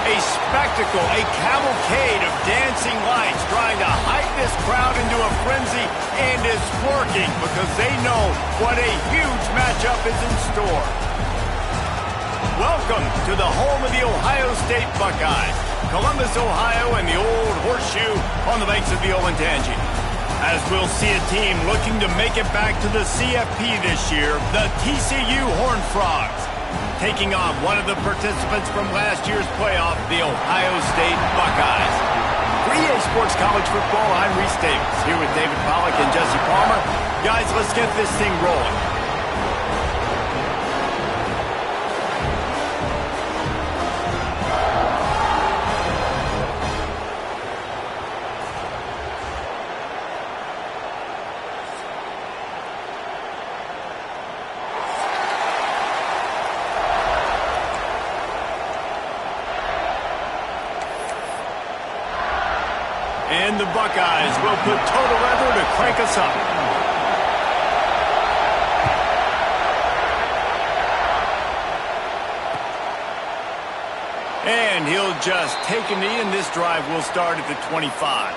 A spectacle, a cavalcade of dancing lights trying to hype this crowd into a frenzy, and it's working because they know what a huge matchup is in store. Welcome to the home of the Ohio State Buckeyes, Columbus, Ohio, and the Old Horseshoe on the banks of the Olentangy. As we'll see a team looking to make it back to the CFP this year, the TCU Horned Frogs, taking on one of the participants from last year's playoff, the Ohio State Buckeyes. For EA Sports College Football, I'm Reese Davis, here with David Pollack and Jesse Palmer. Guys, let's get this thing rolling. And the Buckeyes will put total weather to crank us up. And he'll just take a knee, and this drive will start at the 25.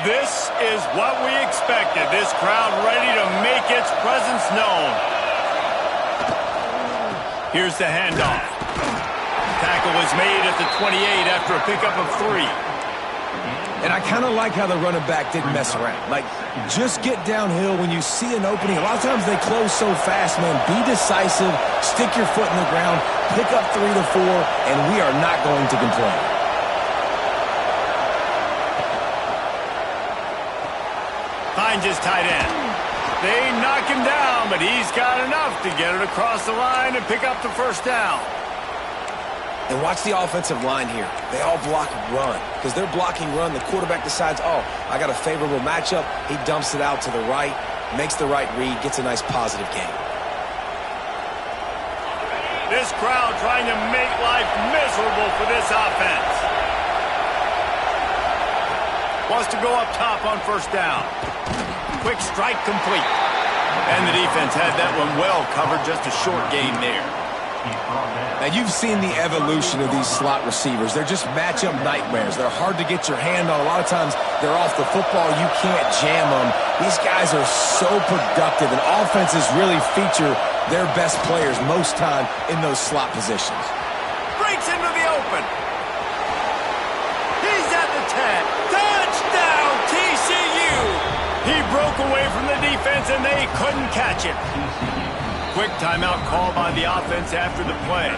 This is what we expected. This crowd ready to make its presence known. Here's the handoff. Tackle is made at the 28 after a pickup of 3. And I kind of like how the running back didn't mess around. Like, just get downhill when you see an opening. A lot of times they close so fast, man. Be decisive, stick your foot in the ground, pick up 3 to 4, and we are not going to complain. Finds his tight end. They knock him down, but he's got enough to get it across the line and pick up the first down. And watch the offensive line here. They all block run. Because they're blocking run, the quarterback decides, oh, I got a favorable matchup. He dumps it out to the right, makes the right read, gets a nice positive gain. This crowd trying to make life miserable for this offense. Wants to go up top on first down. Quick strike complete. And the defense had that one well covered, just a short gain there. Now, you've seen the evolution of these slot receivers. They're just matchup nightmares. They're hard to get your hand on. A lot of times, they're off the football. You can't jam them. These guys are so productive, and offenses really feature their best players most time in those slot positions. Breaks into the open. He's at the 10. Touchdown, TCU! He broke away from the defense, and they couldn't catch it. Quick timeout call by the offense after the play.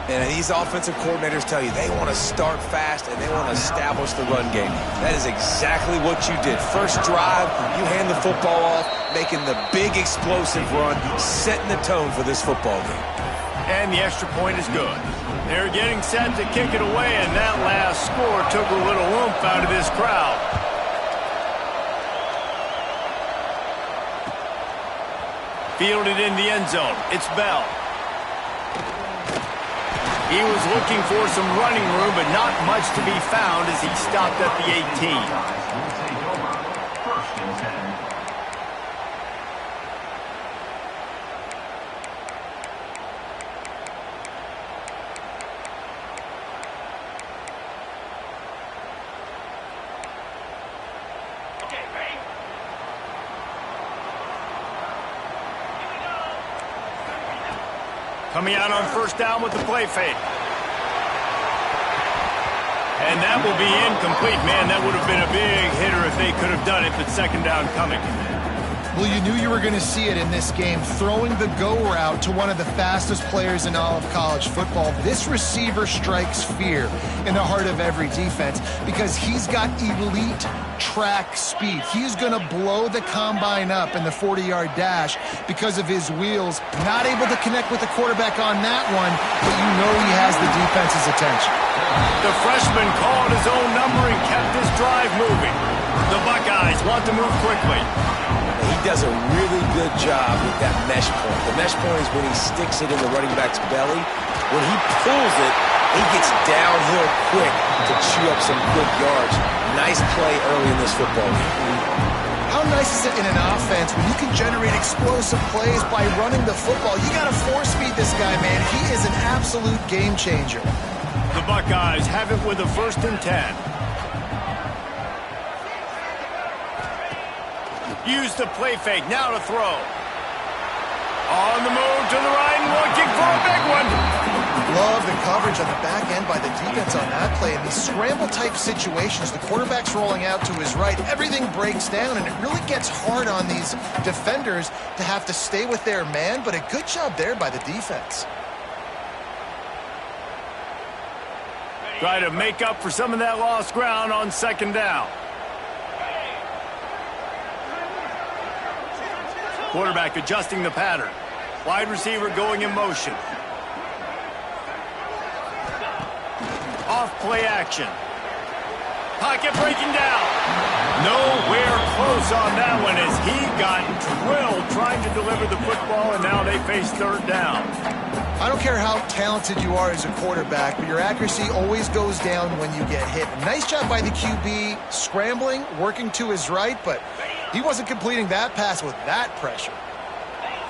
And these offensive coordinators tell you they want to start fast and they want to establish the run game. That is exactly what you did. First drive, you hand the football off, making the big explosive run, setting the tone for this football game. And the extra point is good. They're getting set to kick it away, and that last score took a little oomph out of this crowd. Fielded in the end zone. It's Bell. He was looking for some running room, but not much to be found as he stopped at the 18. Coming out on first down with the play fake. And that will be incomplete. Man, that would have been a big hitter if they could have done it, but second down coming. Well, you knew you were going to see it in this game, throwing the go route to one of the fastest players in all of college football. This receiver strikes fear in the heart of every defense because he's got elite track speed. He's going to blow the combine up in the 40-yard dash because of his wheels. Not able to connect with the quarterback on that one, but you know he has the defense's attention. The freshman called his own number and kept this drive moving. The Buckeyes want to move quickly. And he does a really good job with that mesh point. The mesh point is when he sticks it in the running back's belly. When he pulls it, he gets downhill quick to chew up some good yards. Nice play early in this football game. How nice is it in an offense when you can generate explosive plays by running the football? You got to force feed this guy, man. He is an absolute game changer. The Buckeyes have it with a 1st and 10. Use the play fake, now to throw. On the move to the right and looking for a big one. Love the coverage on the back end by the defense on that play. In these scramble-type situations, the quarterback's rolling out to his right. Everything breaks down, and it really gets hard on these defenders to have to stay with their man, but a good job there by the defense. Try to make up for some of that lost ground on 2nd down. Quarterback adjusting the pattern. Wide receiver going in motion. Off play action. Pocket breaking down. Nowhere close on that one as he got drilled trying to deliver the football, and now they face 3rd down. I don't care how talented you are as a quarterback, but your accuracy always goes down when you get hit. Nice job by the QB scrambling, working to his right, but he wasn't completing that pass with that pressure.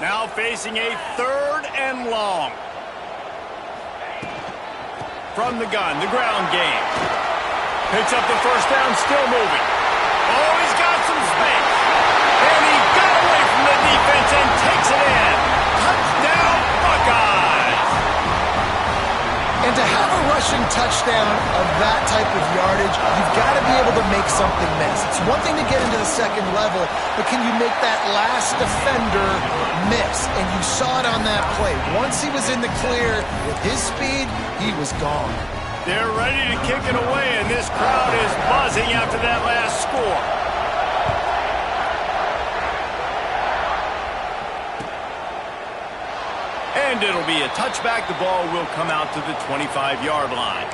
Now facing a 3rd and long. From the gun, the ground game. Picks up the 1st down, still moving. Oh, he's got some space. And he got away from the defense and takes it in. Touchdown, Buckeyes. And to have a rushing touchdown of that type of yardage, you've got to be able to make something miss. It's one thing to get into the 2nd level, but can you make that last defender miss? And you saw it on that play. Once he was in the clear with his speed, he was gone. They're ready to kick it away, and this crowd is buzzing after that last score. And it'll be a touchback. The ball will come out to the 25-yard line.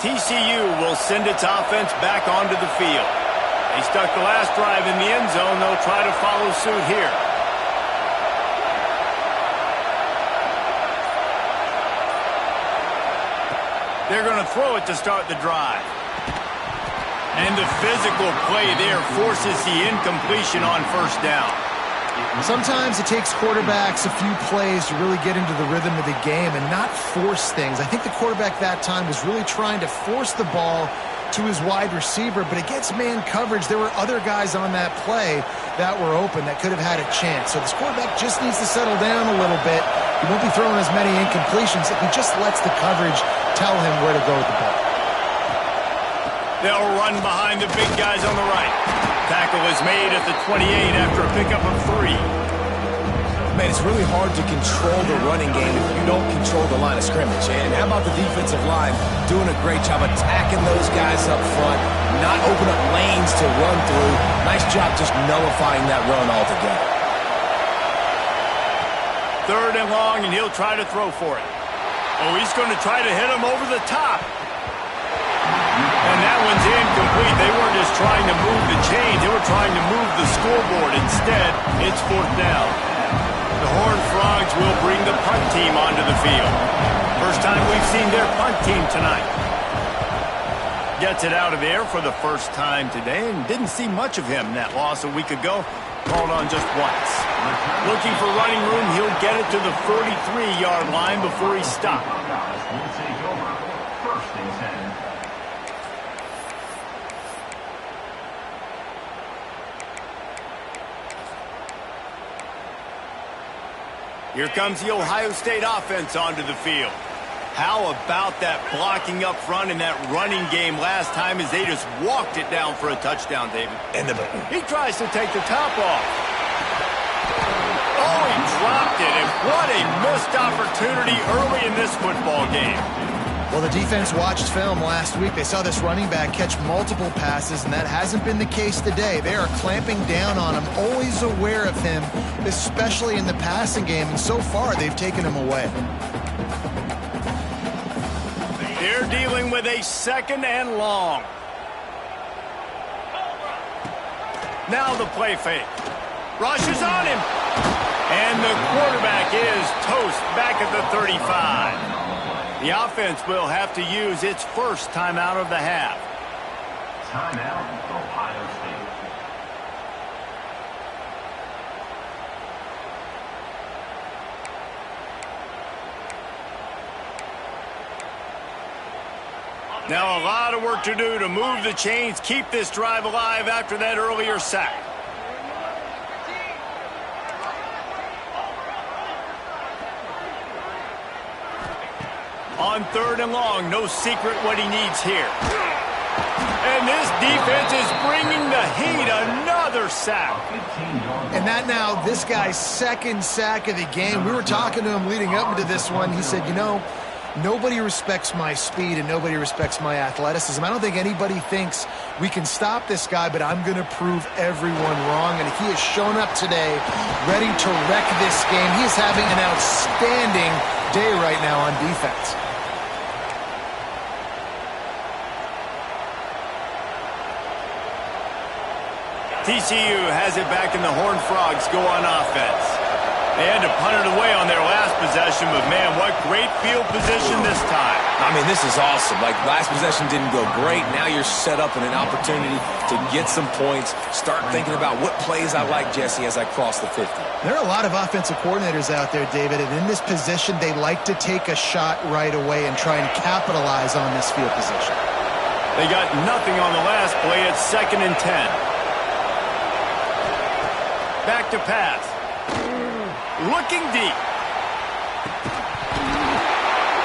TCU will send its offense back onto the field. They stuck the last drive in the end zone. They'll try to follow suit here. They're going to throw it to start the drive. And the physical play there forces the incompletion on 1st down. Sometimes it takes quarterbacks a few plays to really get into the rhythm of the game and not force things. I think the quarterback that time was really trying to force the ball to his wide receiver, but against man coverage, there were other guys on that play that were open that could have had a chance. So this quarterback just needs to settle down a little bit. He won't be throwing as many incompletions if he just lets the coverage tell him where to go with the ball. They'll run behind the big guys on the right. Tackle is made at the 28 after a pickup of 3. Man, it's really hard to control the running game if you don't control the line of scrimmage. And how about the defensive line doing a great job attacking those guys up front, not open up lanes to run through. Nice job just nullifying that run altogether. 3rd and long, and he'll try to throw for it. Oh, he's going to try to hit him over the top. And that one's incomplete. They weren't just trying to move the chains. They were trying to move the scoreboard. Instead, it's 4th down. The Horned Frogs will bring the punt team onto the field. First time we've seen their punt team tonight. Gets it out of there for the first time today and didn't see much of him. That loss a week ago, called on just once. Looking for running room, he'll get it to the 43-yard line before he's stopped. Here comes the Ohio State offense onto the field. How about that blocking up front in that running game last time as they just walked it down for a touchdown, David? And he tries to take the top off. Oh, he dropped it, and what a missed opportunity early in this football game. Well, the defense watched film last week. They saw this running back catch multiple passes, and that hasn't been the case today. They are clamping down on him, always aware of him, especially in the passing game, and so far they've taken him away. They're dealing with a 2nd and long. Now the play fake. Rush is on him. And the quarterback is toast back at the 35. The offense will have to use its first timeout of the half. Timeout, Ohio State. Now a lot of work to do to move the chains, keep this drive alive after that earlier sack. On 3rd and long, no secret what he needs here. And this defense is bringing the heat, another sack. And that now, this guy's 2nd sack of the game. We were talking to him leading up into this one. He said, you know, nobody respects my speed and nobody respects my athleticism. I don't think anybody thinks we can stop this guy, but I'm going to prove everyone wrong. And he has shown up today ready to wreck this game. He is having an outstanding day right now on defense. TCU has it back and the Horned Frogs go on offense. They had to punt it away on their last possession, but man, what great field position this time. I mean, this is awesome. Like, last possession didn't go great. Now you're set up in an opportunity to get some points. Start thinking about what plays I like, Jesse, as I cross the 50. There are a lot of offensive coordinators out there, David, and in this position, they like to take a shot right away and try and capitalize on this field position. They got nothing on the last play. It's 2nd and 10. Back to pass. Looking deep.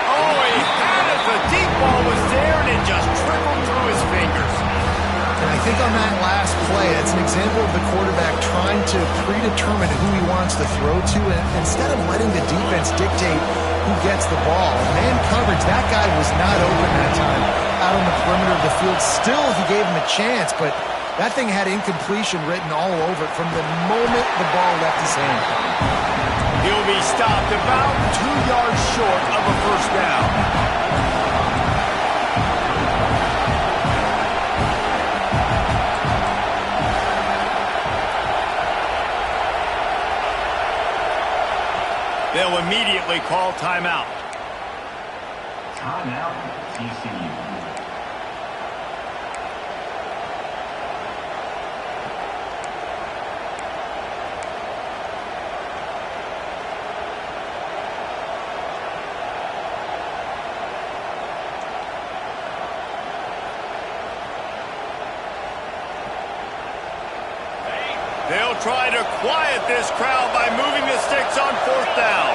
Oh, he had it. The deep ball was there, and it just trickled through his fingers. And I think on that last play, it's an example of the quarterback trying to predetermine who he wants to throw to, and instead of letting the defense dictate who gets the ball. Man coverage, that guy was not open that time out on the perimeter of the field. Still, he gave him a chance, but that thing had incompletion written all over it from the moment the ball left his hand. He'll be stopped about 2 yards short of a first down. They'll immediately call timeout. Timeout, TCU. They'll try to quiet this crowd by moving the sticks on 4th down.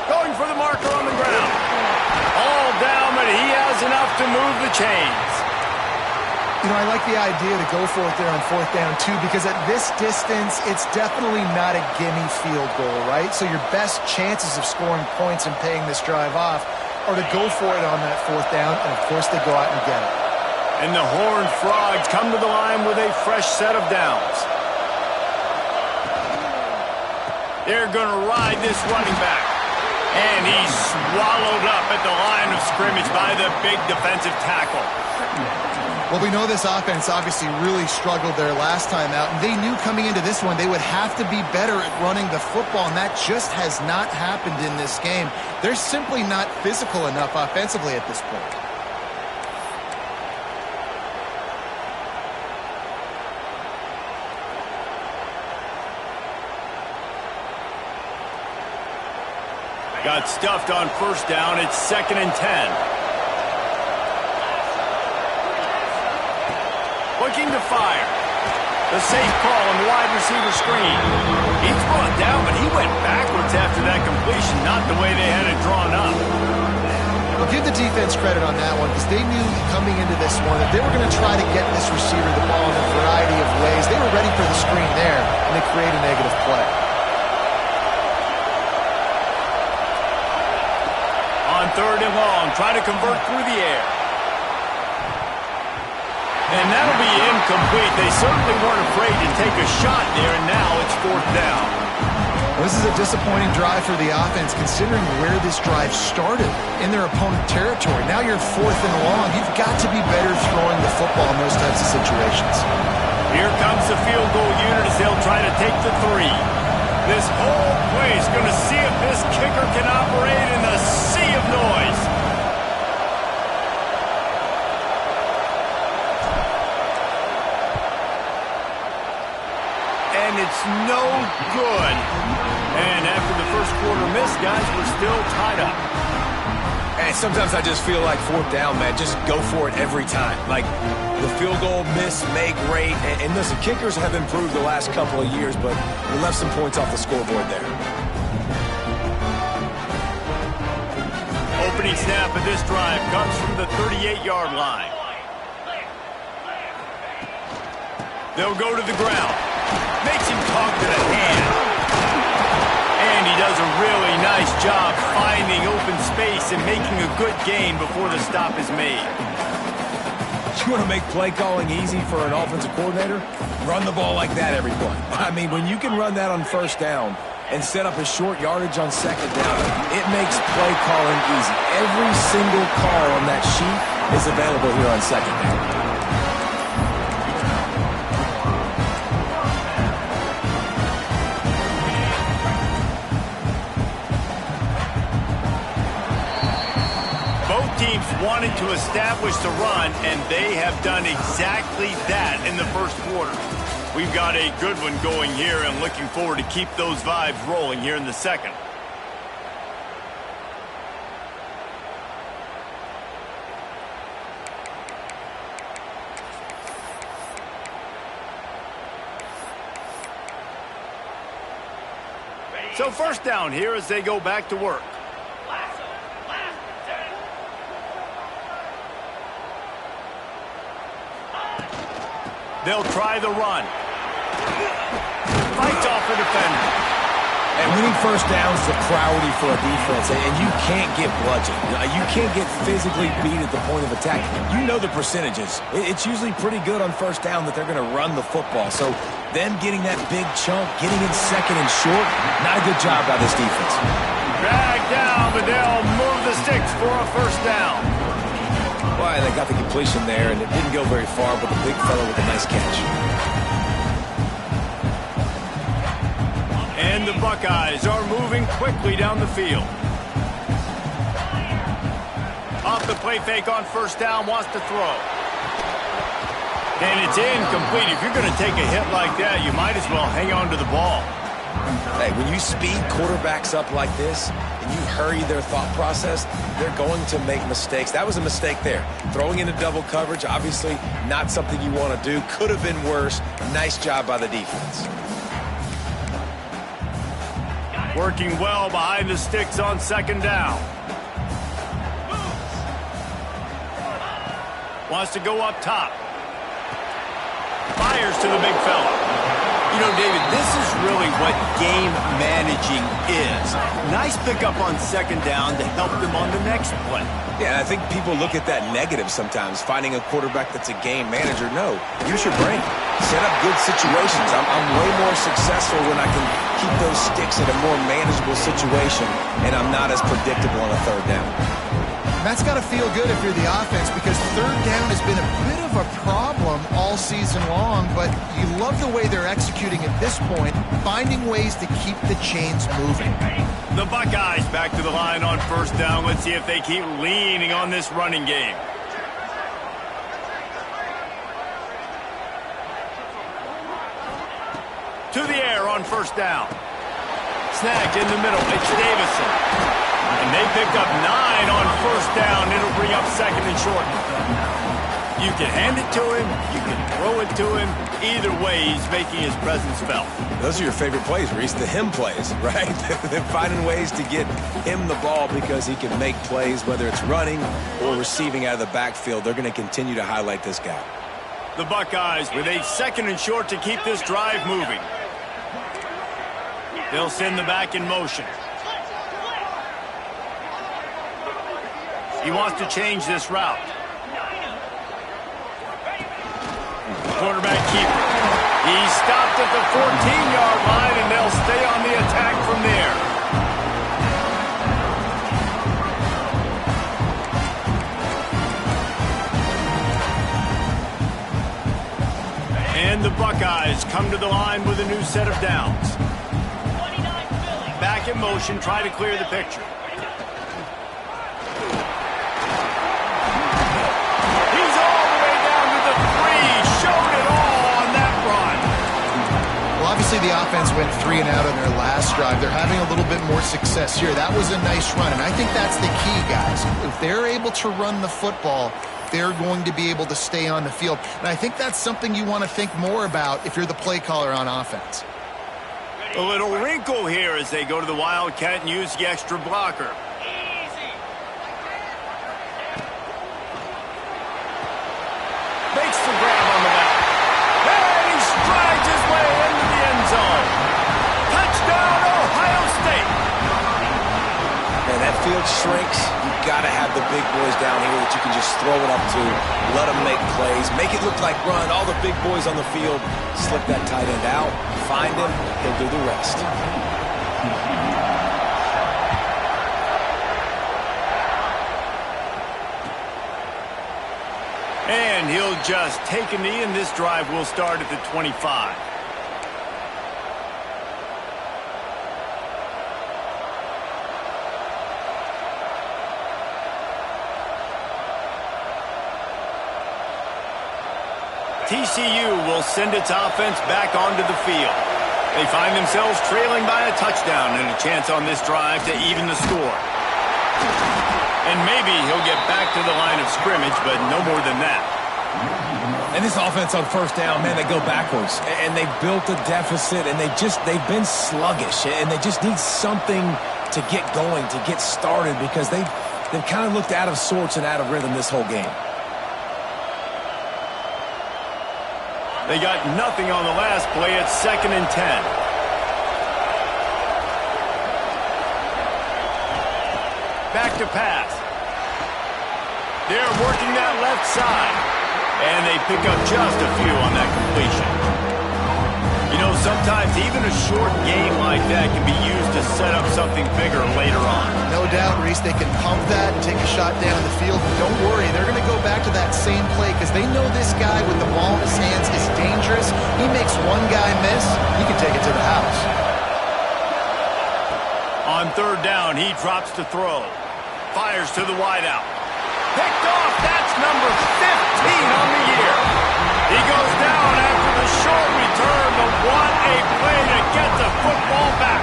Going for the marker on the ground. All down, but he has enough to move the chains. You know, I like the idea to go for it there on 4th down, too, because at this distance, it's definitely not a gimme field goal, right? So your best chances of scoring points and paying this drive off are to go for it on that 4th down, and, of course, they go out and get it. And the Horned Frogs come to the line with a fresh set of downs. They're going to ride this running back. And he's swallowed up at the line of scrimmage by the big defensive tackle. Well, we know this offense obviously really struggled their last time out, and they knew coming into this one they would have to be better at running the football, and that just has not happened in this game. They're simply not physical enough offensively at this point. Got stuffed on first down. It's 2nd and 10. Looking to fire. The safe call on the wide receiver screen. He's brought down, but he went backwards after that completion, not the way they had it drawn up. Well, give the defense credit on that one because they knew coming into this one that they were going to try to get this receiver the ball in a variety of ways. They were ready for the screen there, and they create a negative play. On 3rd and long. Try to convert through the air. And that'll be incomplete. They certainly weren't afraid to take a shot there, and now it's 4th down. This is a disappointing drive for the offense, considering where this drive started, in their opponent territory. Now you're 4th and long. You've got to be better throwing the football in those types of situations. Here comes the field goal unit as they'll try to take the 3. This whole place going to see if this kicker can operate in the sea of noise. And it's no good. And after the first quarter miss, guys, we're still tied up. And sometimes I just feel like 4th down, man. Just go for it every time. Like the field goal miss, make great. And listen, kickers have improved the last couple of years, but we left some points off the scoreboard there. Opening snap of this drive comes from the 38-yard line. They'll go to the ground. Makes him talk to the hand. And he does a really nice job finding open space and making a good gain before the stop is made. You want to make play calling easy for an offensive coordinator? Run the ball like that every play. I mean, when you can run that on 1st down and set up a short yardage on 2nd down, it makes play calling easy. Every single call on that sheet is available here on 2nd down. Teams wanted to establish the run, and they have done exactly that in the first quarter. We've got a good one going here and looking forward to keep those vibes rolling here in the 2nd. So 1st down here as they go back to work. They'll try the run. Fights off the defender. And winning 1st down is the priority for a defense, and you can't get bludgeoned. You can't get physically beat at the point of attack. You know the percentages. It's usually pretty good on 1st down that they're going to run the football. So them getting that big chunk, getting in 2nd and short, not a good job by this defense. Dragged down, but they'll move the sticks for a 1st down. Well, they got the completion there, and it didn't go very far, but the big fella with a nice catch. And the Buckeyes are moving quickly down the field. Off the play fake on 1st down, wants to throw. And it's incomplete. If you're going to take a hit like that, you might as well hang on to the ball. Hey, when you speed quarterbacks up like this and you hurry their thought process, they're going to make mistakes. That was a mistake there. Throwing into double coverage, obviously not something you want to do. Could have been worse. Nice job by the defense. Working well behind the sticks on 2nd down. Wants to go up top. Fires to the big fella. You know, David, this is really what game managing is. Nice pickup on 2nd down to help them on the next play. Yeah, I think people look at that negative sometimes, finding a quarterback that's a game manager. No, use your brain. Set up good situations. I'm way more successful when I can keep those sticks in a more manageable situation, and I'm not as predictable on a 3rd down. That's got to feel good if you're the offense, because 3rd down has been a bit of a problem all season long, but you love the way they're executing at this point, finding ways to keep the chains moving. The Buckeyes back to the line on 1st down. Let's see if they keep leaning on this running game. To the air on 1st down. Snagged in the middle. It's Davison. And they picked up 9 on 1st down. It'll bring up 2nd and short. You can hand it to him. You can throw it to him. Either way, he's making his presence felt. Those are your favorite plays, Reese, the him plays, right? They're finding ways to get him the ball because he can make plays, whether it's running or receiving out of the backfield. They're going to continue to highlight this guy. The Buckeyes with a 2nd and short to keep this drive moving. They'll send the back in motion. He wants to change this route. Quarterback keeper. He stopped at the 14-yard line, and they'll stay on the attack from there. And the Buckeyes come to the line with a new set of downs. Back in motion, try to clear the picture. He's all the way down to the 3. Showed it all on that run. Well, obviously the offense went 3 and out on their last drive. They're having a little bit more success here. That was a nice run, and I think that's the key, guys. If they're able to run the football, they're going to be able to stay on the field. And I think that's something you want to think more about if you're the play caller on offense. A little wrinkle here as they go to the Wildcat and use the extra blocker. Makes the grab on the left. And he strides his way into the end zone. Touchdown, Ohio State. Man, that field shrinks. You've got to have the big boys down here that you can just throw it up to, let them make plays, make it look like run. All the big boys on the field, slip that tight end out, find him, he'll do the rest. And he'll just take a knee, and this drive will start at the 25. TCU will send its offense back onto the field. They find themselves trailing by a touchdown and a chance on this drive to even the score. And maybe he'll get back to the line of scrimmage, but no more than that. And this offense on first down, man, they go backwards. And they've built a deficit, and they've been sluggish. And they just need something to get going, to get started, because they've kind of looked out of sorts and out of rhythm this whole game. They got nothing on the last play. It's 2nd and 10. Back to pass. They're working that left side. And they pick up just a few on that completion. You know, sometimes even a short game like that can be used to set up something bigger later on. No doubt, Reese, they can pump that and take a shot down the field. But don't worry, they're going to go back to that same play because they know this guy with the ball in his hands is dangerous. He makes one guy miss, he can take it to the house. On 3rd down, he drops to throw. Fires to the wideout. Picked off, that's number 15 on the year. He goes down after the short return, but what a play to get the football back.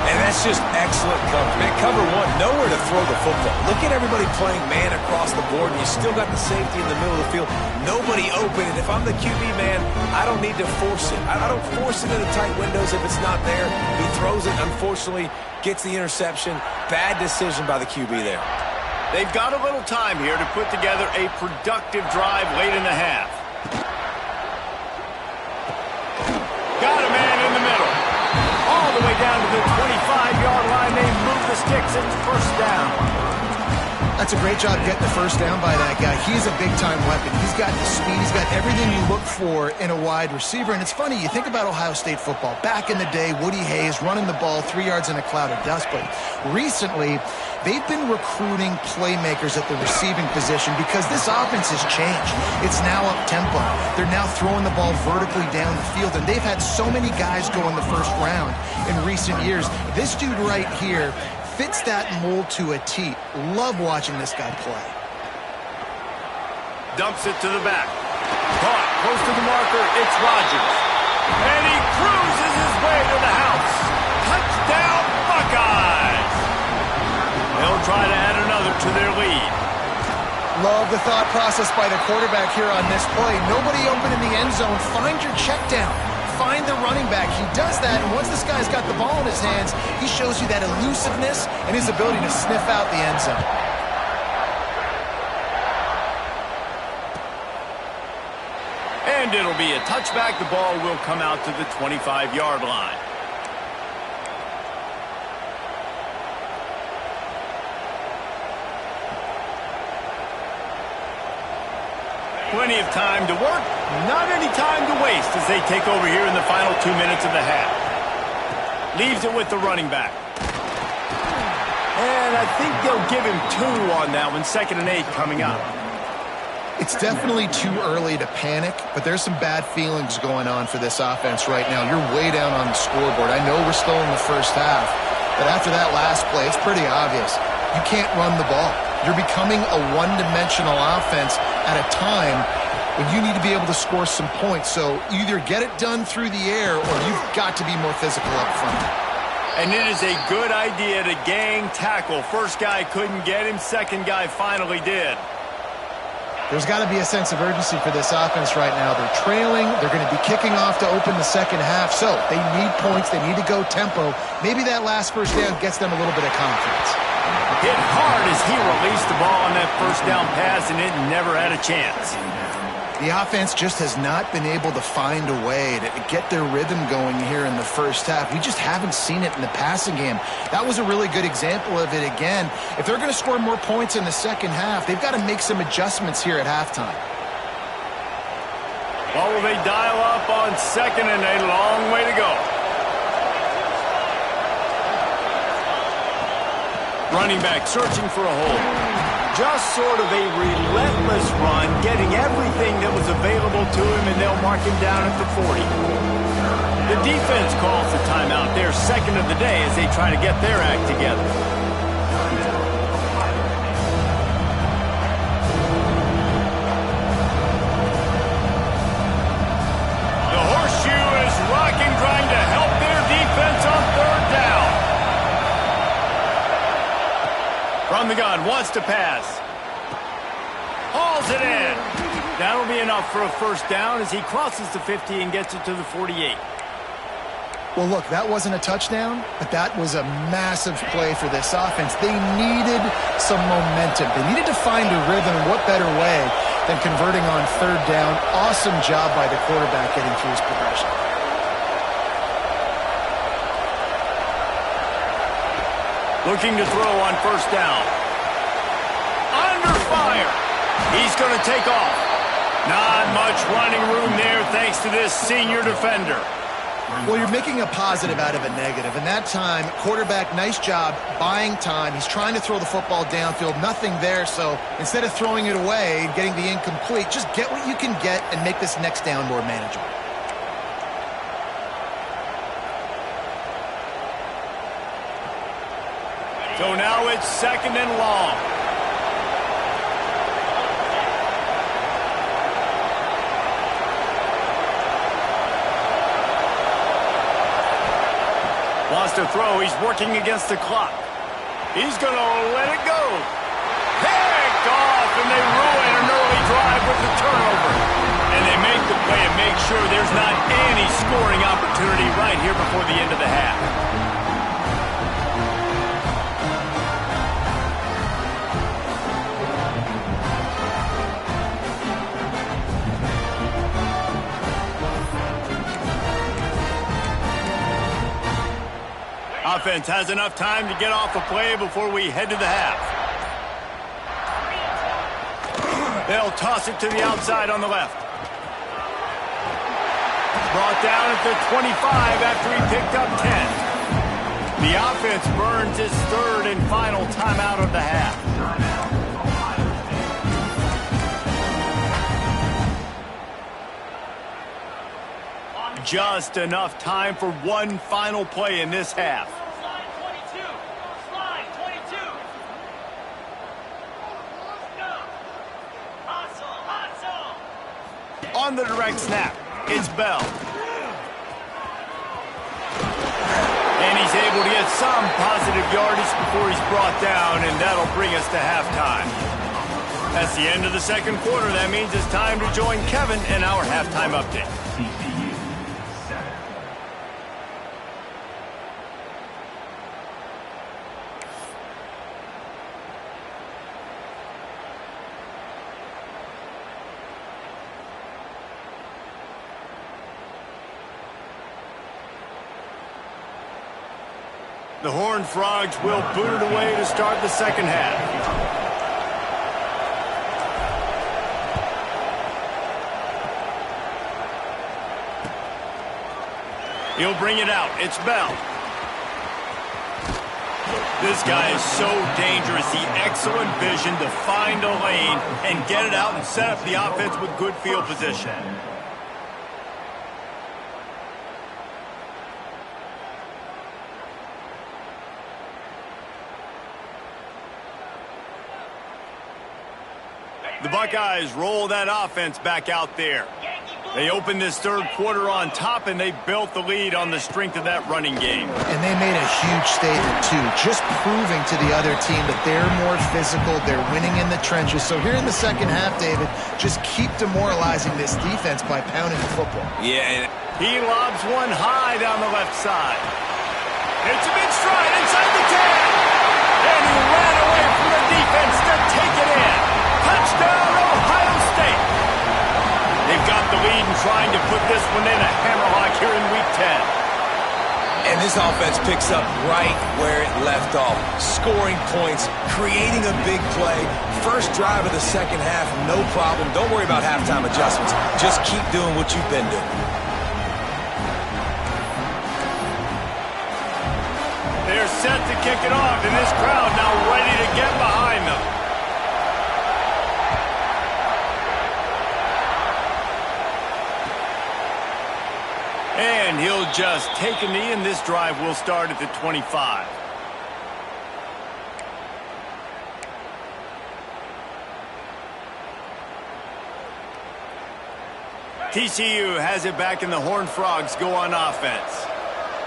And that's just excellent coverage. Man, cover one, nowhere to throw the football. Look at everybody playing man across the board, and you still got the safety in the middle of the field. Nobody open, and if I'm the QB, man, I don't need to force it. I don't force it into tight windows if it's not there. He throws it, unfortunately, gets the interception. Bad decision by the QB there. They've got a little time here to put together a productive drive late in the half. Got a man in the middle. All the way down to the 25-yard line. They move the sticks. It's 1st down. That's a great job getting the first down by that guy. He's a big-time weapon. He's got the speed. He's got everything you look for in a wide receiver. And it's funny, you think about Ohio State football. Back in the day, Woody Hayes running the ball 3 yards in a cloud of dust. But recently, they've been recruiting playmakers at the receiving position because this offense has changed. It's now up-tempo. They're now throwing the ball vertically down the field, and they've had so many guys go in the first round in recent years. This dude right here fits that mold to a T. Love watching this guy play. Dumps it to the back. Caught close to the marker. It's Rodgers. And he cruises his way to the house. Touchdown, Buckeyes. They'll try to add another to their lead. Love the thought process by the quarterback here on this play. Nobody open in the end zone. Find your check down. Find the running back. He does that, and once this guy's got the ball in his hands, he shows you that elusiveness and his ability to sniff out the end zone. And it'll be a touchback. The ball will come out to the 25-yard line. Plenty of time to work, not any time to waste as they take over here in the final 2 minutes of the half. Leaves it with the running back. And I think they'll give him 2 on that one, 2nd and 8 coming up. It's definitely too early to panic, but there's some bad feelings going on for this offense right now. You're way down on the scoreboard. I know we're still in the first half, but after that last play, it's pretty obvious. You can't run the ball. You're becoming a one-dimensional offense at a time when you need to be able to score some points. So either get it done through the air or you've got to be more physical up front. And it is a good idea to gang tackle. First guy couldn't get him, second guy finally did. There's got to be a sense of urgency for this offense right now. They're trailing. They're going to be kicking off to open the second half. So they need points. They need to go tempo. Maybe that last first down gets them a little bit of confidence. Hit hard as he released the ball on that first down pass, and it never had a chance. The offense just has not been able to find a way to get their rhythm going here in the first half. We just haven't seen it in the passing game. That was a really good example of it again. If they're going to score more points in the second half, they've got to make some adjustments here at halftime. Well, will they dial up on 2nd and a long way to go? Running back searching for a hole. Just sort of a relentless run, getting everything that was available to him, and they'll mark him down at the 40. The defense calls the timeout, their 2nd of the day, as they try to get their act together. The horseshoe is rocking, trying to help their defense on 3rd down. From the gun, wants to pass. Hauls it in. That'll be enough for a first down as he crosses the 50 and gets it to the 48. Well, look, that wasn't a touchdown, but that was a massive play for this offense. They needed some momentum. They needed to find a rhythm, and what better way than converting on 3rd down. Awesome job by the quarterback getting through his progression. Looking to throw on 1st down. Under fire. He's going to take off. Not much running room there thanks to this senior defender. Well, you're making a positive out of a negative. And that time, quarterback, nice job buying time. He's trying to throw the football downfield. Nothing there. So instead of throwing it away and getting the incomplete, just get what you can get and make this next down more manageable. So now it's 2nd and long. Wants to throw. He's working against the clock. He's going to let it go. Picked off, and they ruin an early drive with the turnover. And they make the play and make sure there's not any scoring opportunity right here before the end of the half. Offense has enough time to get off a play before we head to the half. They'll toss it to the outside on the left. Brought down at the 25 after he picked up 10. The offense burns its 3rd and final timeout of the half. Just enough time for one final play in this half. On the direct snap, it's Bell. And he's able to get some positive yardage before he's brought down, and that'll bring us to halftime. That's the end of the 2nd quarter. That means it's time to join Kevin in our halftime update. TCU 7. The Horned Frogs will boot it away to start the 2nd half. He'll bring it out. It's Bell. This guy is so dangerous. The excellent vision to find a lane and get it out and set up the offense with good field position. The Buckeyes roll that offense back out there. They opened this third quarter on top, and they built the lead on the strength of that running game. And they made a huge statement, too, just proving to the other team that they're more physical, they're winning in the trenches. So here in the second half, David, just keep demoralizing this defense by pounding the football. Yeah, and he lobs one high down the left side. It's a mid-stride inside the 10. And he ran away from the defense to take it in. Touchdown, Ohio State. They've got the lead and trying to put this one in a hammerlock here in Week 10. And this offense picks up right where it left off. Scoring points, creating a big play. First drive of the second half, no problem. Don't worry about halftime adjustments. Just keep doing what you've been doing. They're set to kick it off, and this crowd now ready to get behind them. And he'll just take a knee, and this drive will start at the 25. TCU has it back, and the Horned Frogs go on offense.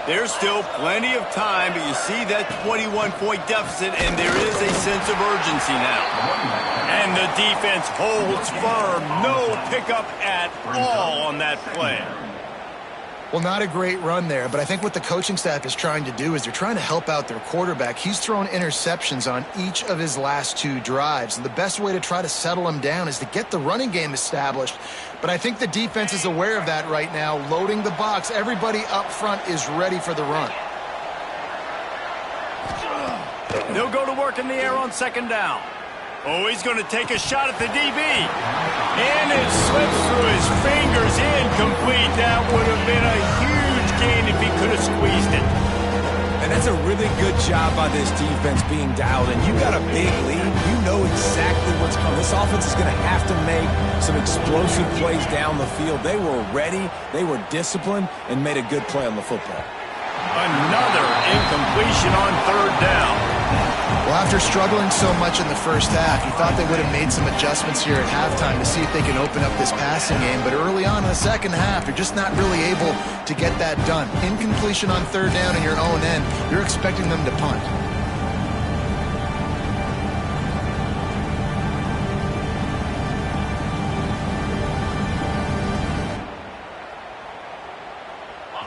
There's still plenty of time, but you see that 21-point deficit, and there is a sense of urgency now. And the defense holds firm. No pickup at all on that play. Well, not a great run there, but I think what the coaching staff is trying to do is they're trying to help out their quarterback. He's thrown interceptions on each of his last two drives, and the best way to try to settle him down is to get the running game established. But I think the defense is aware of that right now, loading the box. Everybody up front is ready for the run. They'll go to work in the air on second down. Oh, he's going to take a shot at the DB. And it slips through his fingers, incomplete. That would have been a huge gain if he could have squeezed it. And that's a really good job by this defense being dialed in. You got a big lead. You know exactly what's coming. This offense is going to have to make some explosive plays down the field. They were ready, they were disciplined, and made a good play on the football. Another incompletion on third down. Well, after struggling so much in the first half, you thought they would have made some adjustments here at halftime to see if they can open up this passing game. But early on in the second half, they're just not really able to get that done. Incompletion on third down in your own end, you're expecting them to punt.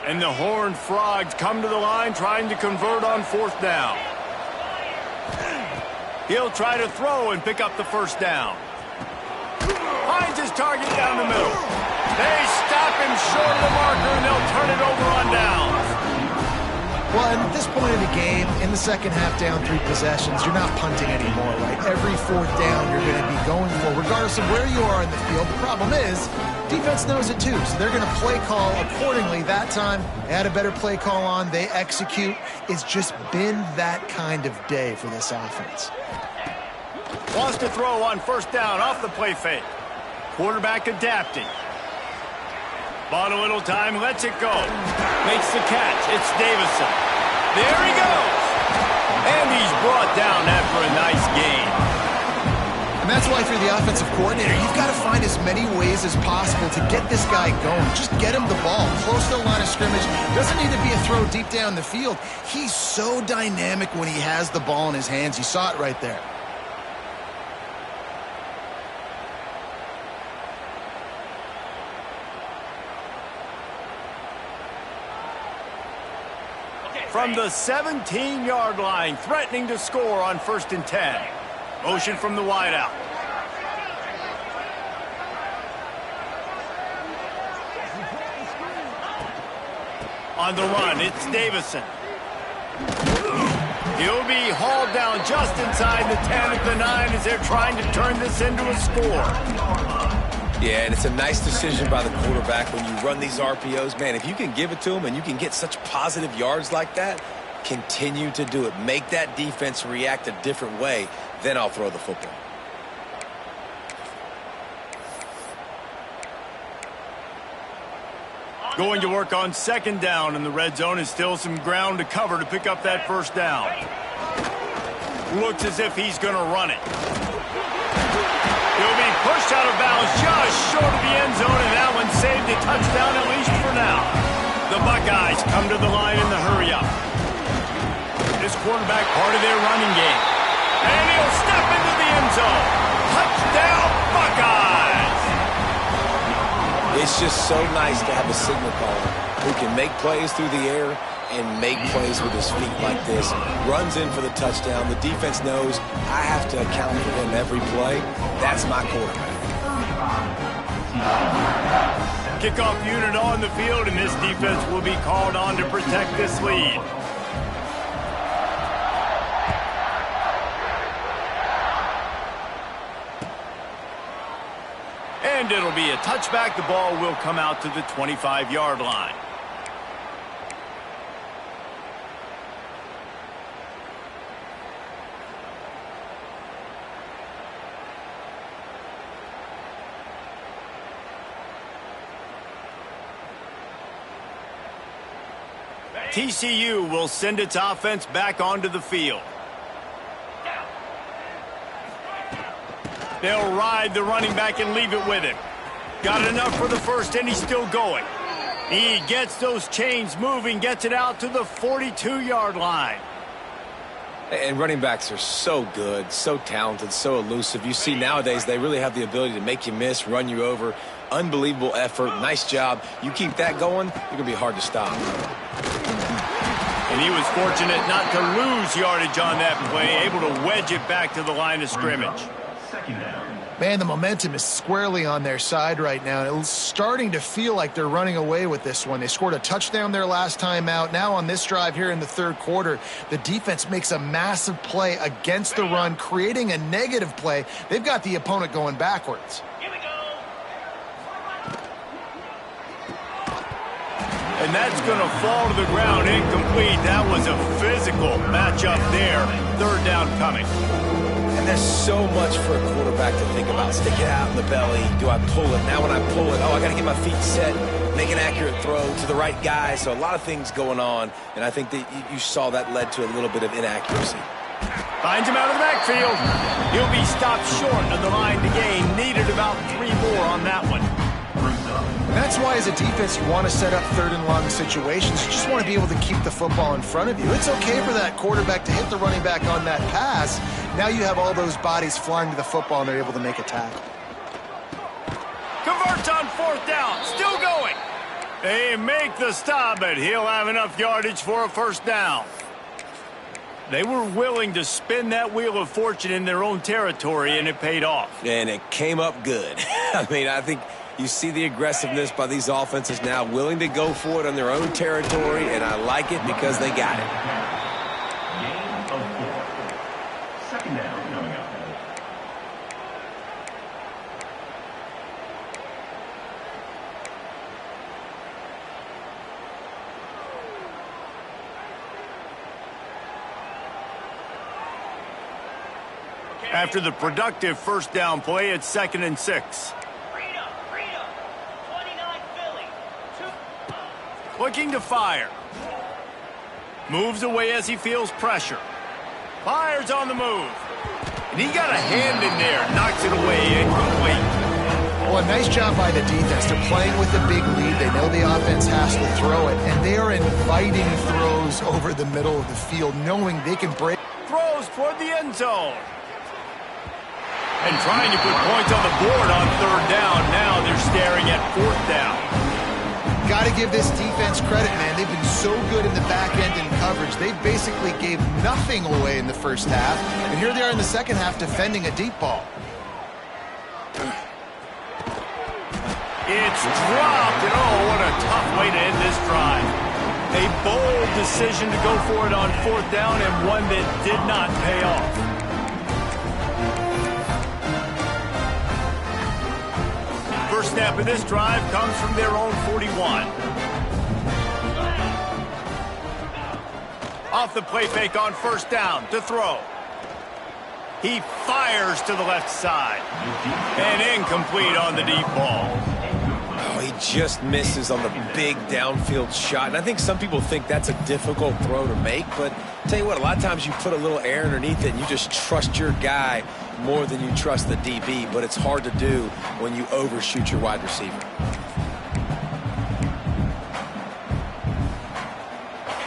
And the Horned Frogs come to the line trying to convert on fourth down. He'll try to throw and pick up the first down. Finds his target down the middle. They stop him short of the marker, and they'll turn it over on downs. Well, and at this point of the game, in the second half, down 3 possessions, you're not punting anymore, right? Every fourth down you're going to be going for, regardless of where you are in the field. The problem is, defense knows it too, so they're going to play call accordingly. That time, they had a better play call on. They execute. It's just been that kind of day for this offense. Wants to throw on first down off the play fake. Quarterback adapting. Bought a little time, lets it go. Makes the catch. It's Davison. There he goes. And he's brought down after a nice gain. And that's why if you're the offensive coordinator, you've got to find as many ways as possible to get this guy going. Just get him the ball close to the line of scrimmage. Doesn't need to be a throw deep down the field. He's so dynamic when he has the ball in his hands. You saw it right there. From the 17-yard line, threatening to score on 1st and 10. Motion from the wideout. On the run, it's Davison. He'll be hauled down just inside the 10 at the 9 as they're trying to turn this into a score. Yeah, and it's a nice decision by the quarterback when you run these RPOs. Man, if you can give it to them and you can get such positive yards like that, continue to do it. Make that defense react a different way, then I'll throw the football. Going to work on second down in the red zone, and still some ground to cover to pick up that first down. Looks as if he's going to run it. He'll be pushed out of bounds just short of the end zone, and that one saved a touchdown at least for now. The Buckeyes come to the line in the hurry-up. This quarterback part of their running game. And he'll step into the end zone. Touchdown, Buckeyes! It's just so nice to have a signal caller who can make plays through the air and make plays with his feet like this. Runs in for the touchdown. The defense knows I have to account for him every play. That's my quarterback. Kickoff unit on the field, and this defense will be called on to protect this lead. And it'll be a touchback. The ball will come out to the 25-yard line. TCU will send its offense back onto the field. They'll ride the running back and leave it with him. Got enough for the first, and he's still going. He gets those chains moving, gets it out to the 42-yard line. And running backs are so good, so talented, so elusive. You see nowadays they really have the ability to make you miss, run you over. Unbelievable effort. Nice job. You keep that going, you're going to be hard to stop. And he was fortunate not to lose yardage on that play, able to wedge it back to the line of scrimmage. Man, the momentum is squarely on their side right now. It's starting to feel like they're running away with this one. They scored a touchdown their last time out. Now on this drive here in the third quarter, the defense makes a massive play against the run, creating a negative play. They've got the opponent going backwards. And that's going to fall to the ground incomplete. That was a physical matchup there. Third down coming. And there's so much for a quarterback to think about. Stick it out in the belly. Do I pull it? Now when I pull it, I got to get my feet set, make an accurate throw to the right guy. So a lot of things going on. And I think that you saw that led to a little bit of inaccuracy. Finds him out of the backfield. He'll be stopped short of the line to gain. Needed about 3 more on that one. And that's why as a defense you want to set up third and long situations. You just want to be able to keep the football in front of you. It's okay for that quarterback to hit the running back on that pass. Now you have all those bodies flying to the football and they're able to make a tackle. Converts on fourth down. Still going. They make the stop, but he'll have enough yardage for a first down. They were willing to spin that wheel of fortune in their own territory, and it paid off. And it came up good. I mean, I think you see the aggressiveness by these offenses now, willing to go for it on their own territory, and I like it because they got it. Gain of 4. Second down coming up. After the productive first down play, it's 2nd and 6. Looking to fire. Moves away as he feels pressure. Fires on the move. And he got a hand in there. Knocks it away. Incomplete. Well, a nice job by the defense. They're playing with a big lead. They know the offense has to throw it. And they are inviting throws over the middle of the field, knowing they can break. Throws toward the end zone. And trying to put points on the board on third down. Now they're staring at fourth down. Got to give this defense credit, man. They've been so good in the back end in coverage. They basically gave nothing away in the first half. And here they are in the second half defending a deep ball. It's dropped, and oh, what a tough way to end this drive. A bold decision to go for it on fourth down, and one that did not pay off. First snap of this drive comes from their own 41. Off the play fake on first down to throw. He fires to the left side. And incomplete on the deep ball. Oh, he just misses on the big downfield shot. And I think some people think that's a difficult throw to make. But I'll tell you what, a lot of times you put a little air underneath it and you just trust your guy more than you trust the DB. But it's hard to do when you overshoot your wide receiver.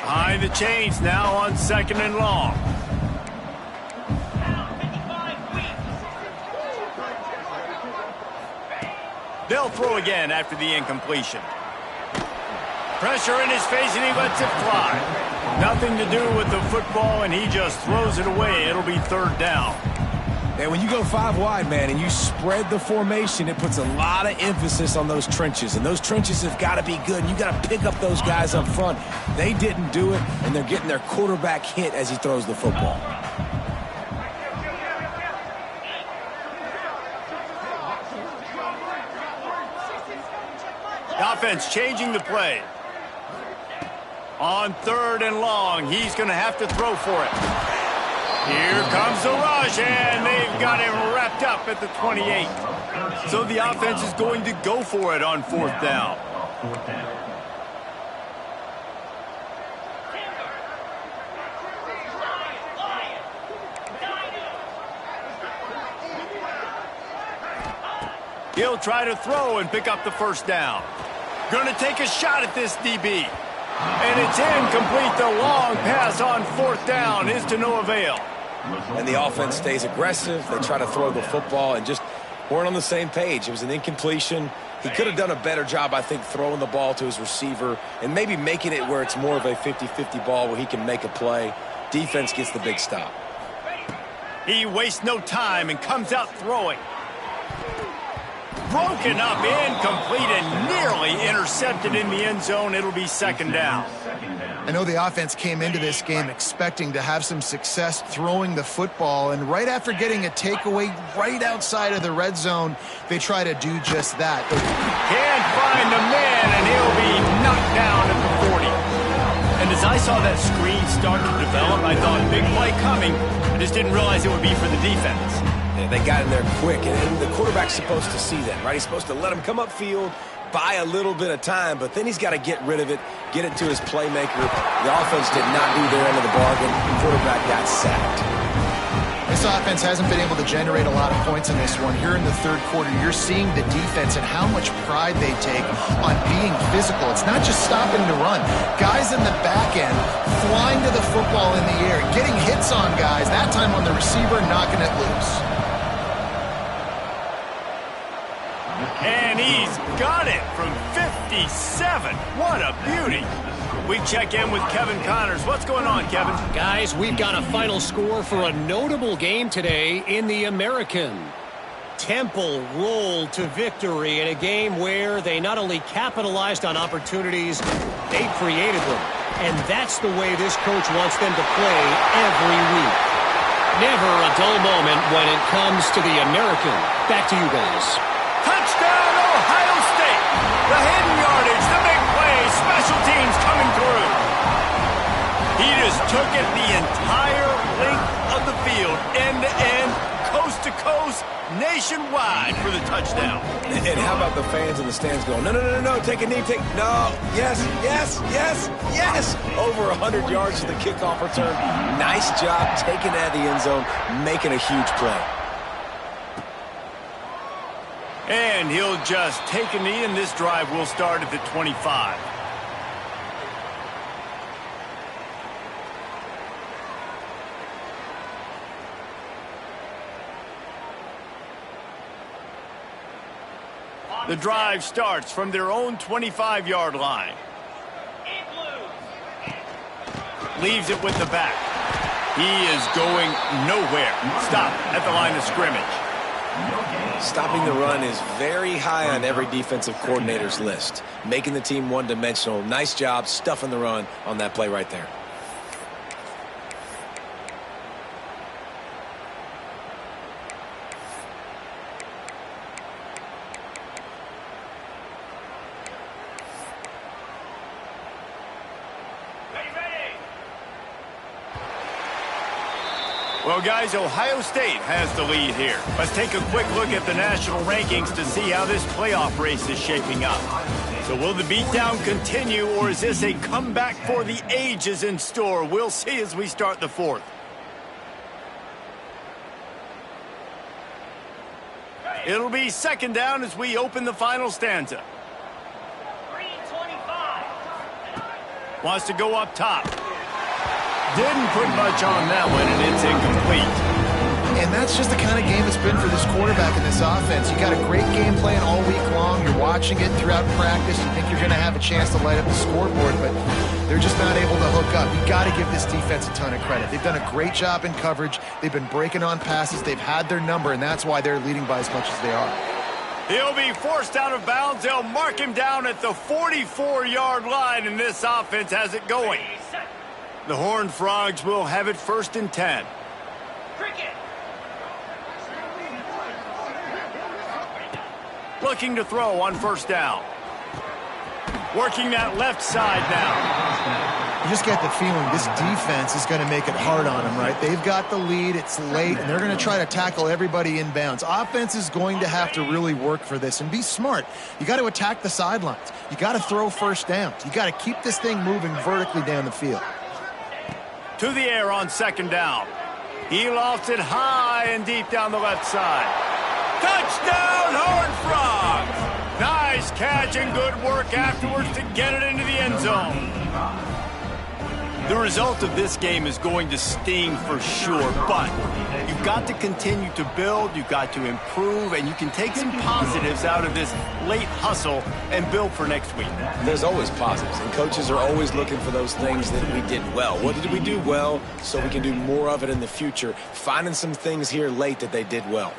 Behind the chains now on 2nd and long. They'll throw again after the incompletion. Pressure in his face, and he lets it fly. Nothing to do with the football, and he just throws it away. It'll be 3rd down. And when you go 5 wide, man, and you spread the formation, it puts a lot of emphasis on those trenches. And those trenches have got to be good. And you got to pick up those guys up front. They didn't do it, and they're getting their quarterback hit as he throws the football. The offense changing the play. On 3rd and long, he's going to have to throw for it. Here comes the rush, and they've got him wrapped up at the 28. So the offense is going to go for it on 4th down. He'll try to throw and pick up the 1st down. Going to take a shot at this DB. And it's incomplete. The long pass on 4th down is to no avail. And the offense stays aggressive. They try to throw the football and just weren't on the same page. It was an incompletion. He could have done a better job, I think, throwing the ball to his receiver and maybe making it where it's more of a 50-50 ball where he can make a play. Defense gets the big stop. He wastes no time and comes out throwing. Broken up, incomplete, and nearly intercepted in the end zone. It'll be 2nd down. I know the offense came into this game expecting to have some success throwing the football, and right after getting a takeaway right outside of the red zone, they try to do just that. Can't find the man, and he'll be knocked down at the 40. And as I saw that screen start to develop, I thought, big play coming. I just didn't realize it would be for the defense. Yeah, they got in there quick, and the quarterback's supposed to see that, right? He's supposed to let him come upfield, buy a little bit of time, but then he's got to get rid of it, get it to his playmaker. The offense did not do their end of the bargain. The quarterback got sacked. This offense hasn't been able to generate a lot of points in this one. Here in the 3rd quarter, you're seeing the defense and how much pride they take on being physical. It's not just stopping to run. Guys in the back end flying to the football in the air, getting hits on guys, that time on the receiver, knocking it loose. And he's got it from 57. What a beauty. We check in with Kevin Connors. What's going on, Kevin? Guys, we've got a final score for a notable game today in the American. Temple rolled to victory in a game where they not only capitalized on opportunities, they created them. And that's the way this coach wants them to play every week. Never a dull moment when it comes to the American. Back to you guys. Touchdown, Ohio State. The hidden yardage, the big play, special teams coming through. He just took it the entire length of the field, end to end, coast to coast, nationwide for the touchdown. And how about the fans in the stands going, no, no, no, no, take a knee, no, yes, yes, yes, yes. Over 100 yards to the kickoff return. Nice job taking that out of the end zone, making a huge play. And he'll just take a knee, and this drive will start at the 25. The drive starts from their own 25-yard line. Leaves it with the back. He is going nowhere. Stop at the line of scrimmage. Stopping the run is very high on every defensive coordinator's list. Making the team one-dimensional. Nice job stuffing the run on that play right there. Well, guys, Ohio State has the lead here. Let's take a quick look at the national rankings to see how this playoff race is shaping up. So will the beatdown continue, or is this a comeback for the ages in store? We'll see as we start the fourth. It'll be second down as we open the final stanza. 325. Wants to go up top. Didn't put much on that one, and it's incomplete. And that's just the kind of game it's been for this quarterback in this offense. You got a great game plan all week long. You're watching it throughout practice. You think you're going to have a chance to light up the scoreboard, but they're just not able to hook up. You got to give this defense a ton of credit. They've done a great job in coverage. They've been breaking on passes. They've had their number, and that's why they're leading by as much as they are. He'll be forced out of bounds. They'll mark him down at the 44-yard line, and this offense has it going. The Horned Frogs will have it 1st and 10. Cricket. Looking to throw on 1st down. Working that left side now. You just get the feeling this defense is going to make it hard on them, right? They've got the lead, it's late, and they're going to try to tackle everybody inbounds. Offense is going to have to really work for this and be smart. You got to attack the sidelines. You got to throw 1st downs. You got to keep this thing moving vertically down the field. To the air on 2nd down. He lofts it high and deep down the left side. Touchdown, Horned Frogs! Nice catch and good work afterwards to get it into the end zone. The result of this game is going to sting for sure, but you've got to continue to build, you've got to improve, and you can take some positives out of this late hustle and build for next week. There's always positives, and coaches are always looking for those things that we did well. What did we do well so we can do more of it in the future? Finding some things here late that they did well.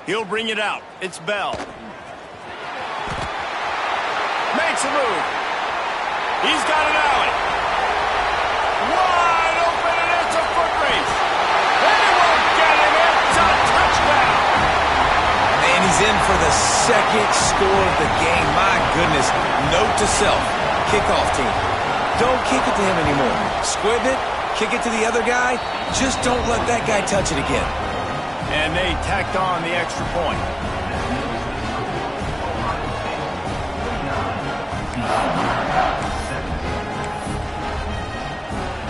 He'll bring it out. It's Bell. Makes a move. He's got an alley. Wide open, and it's a foot race. And he won't get him. It's a touchdown. And he's in for the 2nd score of the game. My goodness. Note to self. Kickoff team. Don't kick it to him anymore. Squib it. Kick it to the other guy. Just don't let that guy touch it again. And they tacked on the extra point.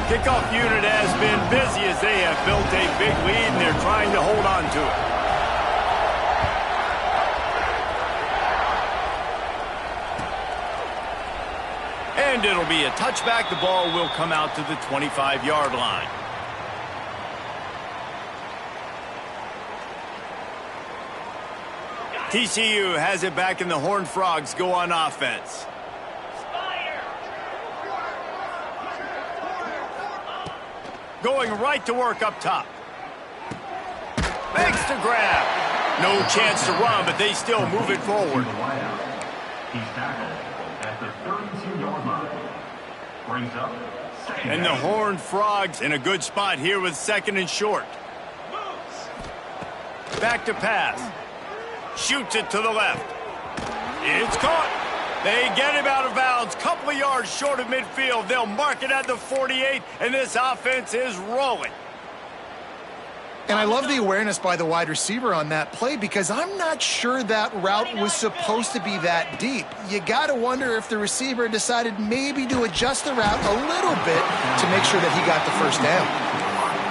Kickoff unit has been busy as they have built a big lead, and they're trying to hold on to it. And it'll be a touchback. The ball will come out to the 25-yard line. TCU has it back, and the Horned Frogs go on offense. Going right to work up top. Makes the grab. No chance to run, but they still move it forward. He's tackled at the 32-yard line. Brings up 2nd And the Horned Frogs in a good spot here with 2nd and short. Back to pass. Shoots it to the left. It's caught. They get him out of bounds. Couple of yards short of midfield. They'll mark it at the 48, and this offense is rolling. And I love the awareness by the wide receiver on that play because I'm not sure that route was supposed to be that deep. You got to wonder if the receiver decided maybe to adjust the route a little bit to make sure that he got the 1st down.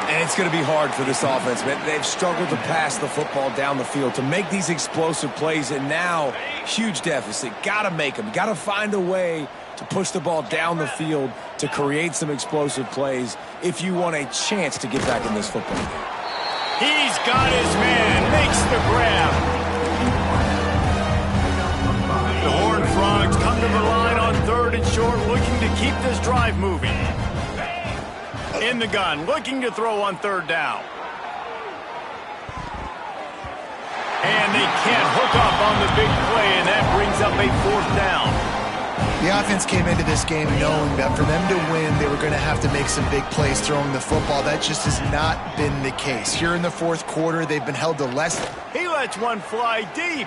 And it's going to be hard for this offense, man. They've struggled to pass the football down the field, to make these explosive plays, and now huge deficit. Got to make them. Got to find a way to push the ball down the field to create some explosive plays if you want a chance to get back in this football game. He's got his man. Makes the grab. The Horned Frogs come to the line on 3rd and short, looking to keep this drive moving. In the gun, looking to throw on 3rd down. And they can't hook up on the big play, and that brings up a 4th down. The offense came into this game knowing that for them to win, they were going to have to make some big plays throwing the football. That just has not been the case. Here in the 4th quarter, they've been held to less. He lets one fly deep.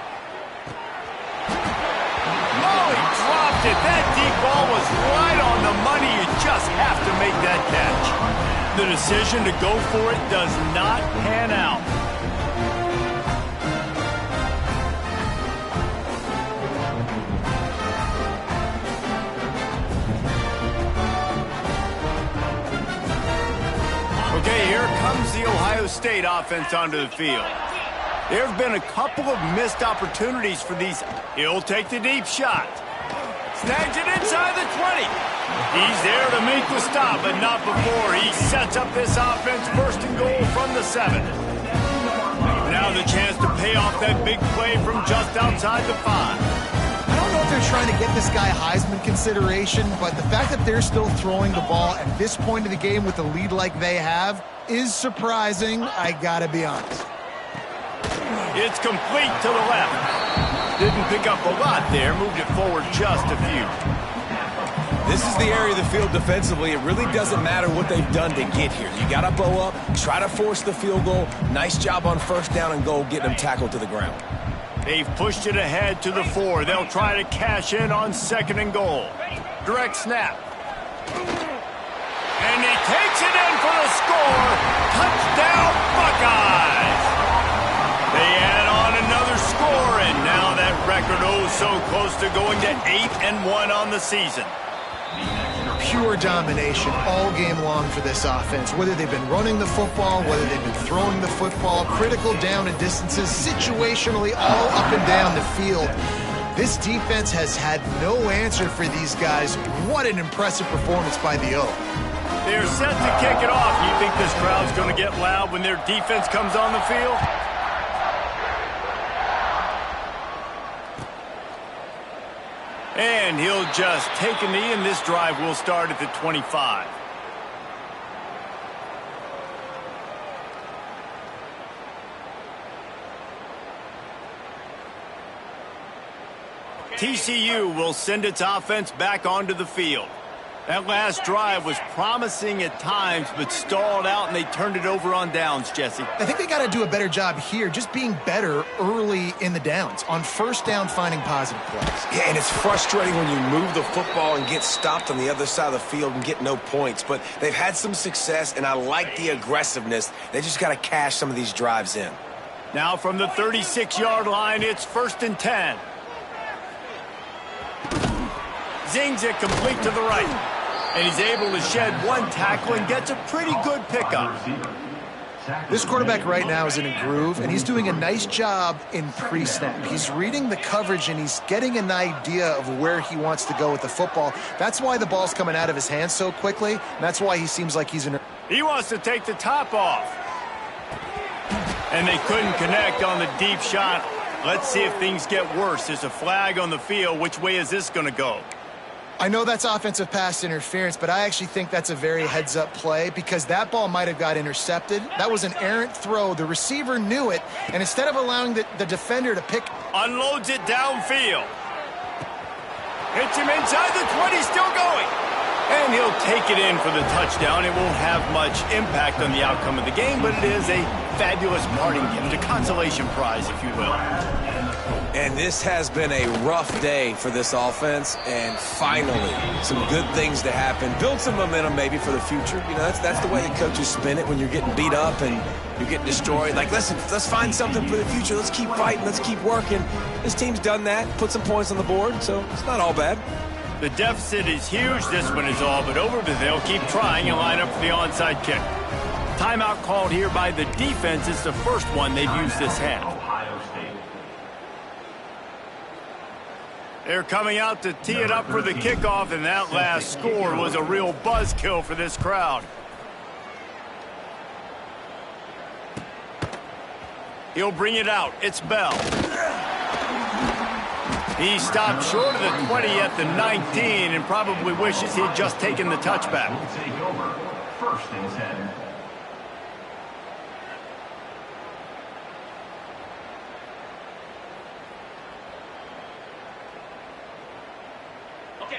Oh, he dropped it. That deep ball was right on the money. You just have to make that catch. The decision to go for it does not pan out. Okay, here comes the Ohio State offense onto the field. There have been a couple of missed opportunities for these. He'll take the deep shot. Snags it inside the 20. He's there to make the stop, but not before he sets up this offense first and goal from the 7. Now the chance to pay off that big play from just outside the 5. I don't know if they're trying to get this guy Heisman consideration, but the fact that they're still throwing the ball at this point of the game with a lead like they have is surprising, I gotta be honest. It's complete to the left. Didn't pick up a lot there, moved it forward just a few. This is the area of the field defensively. It really doesn't matter what they've done to get here. You got to bow up, try to force the field goal. Nice job on first down and goal, getting them tackled to the ground. They've pushed it ahead to the 4. They'll try to cash in on 2nd and goal. Direct snap. And he takes it in for the score. Touchdown, Buckeyes! They add on another score, and now that record so close to going to 8-1 on the season. Pure domination all game long for this offense. Whether they've been running the football, whether they've been throwing the football, critical down and distances, situationally all up and down the field. This defense has had no answer for these guys. What an impressive performance by the O. They're set to kick it off. You think this crowd's going to get loud when their defense comes on the field? And he'll just take a knee, and this drive will start at the 25. TCU will send its offense back onto the field. That last drive was promising at times, but stalled out, and they turned it over on downs, Jesse. I think they got to do a better job here, just being better early in the downs. On first down, finding positive plays. Yeah, and it's frustrating when you move the football and get stopped on the other side of the field and get no points. But they've had some success, and I like the aggressiveness. They just got to cash some of these drives in. Now from the 36-yard line, it's 1st and 10. Zings it complete to the right. And he's able to shed one tackle and gets a pretty good pickup. This quarterback right now is in a groove, and he's doing a nice job in pre-snap. He's reading the coverage, and he's getting an idea of where he wants to go with the football. That's why the ball's coming out of his hands so quickly, and that's why he seems like he's in a... He wants to take the top off. And they couldn't connect on the deep shot. Let's see if things get worse. There's a flag on the field. Which way is this going to go? I know that's offensive pass interference, but I actually think that's a very heads-up play because that ball might have got intercepted. That was an errant throw. The receiver knew it, and instead of allowing the defender to pick... Unloads it downfield. Hits him inside the 20, still going. And he'll take it in for the touchdown. It won't have much impact on the outcome of the game, but it is a fabulous parting gift, a consolation prize, if you will. And this has been a rough day for this offense, and finally, some good things to happen. Build some momentum maybe for the future. You know, that's the way the coaches spin it when you're getting beat up and you're getting destroyed. Like, listen, let's find something for the future. Let's keep fighting. Let's keep working. This team's done that, put some points on the board, so it's not all bad. The deficit is huge. This one is all but over, but they'll keep trying and line up for the onside kick. Timeout called here by the defense. It's the first one they've used this half. They're coming out to tee it up for the kickoff, and that last score was a real buzzkill for this crowd. He'll bring it out. It's Bell. He stopped short of the 20 at the 19 and probably wishes he'd just taken the touchback. Will take over 1st and 10.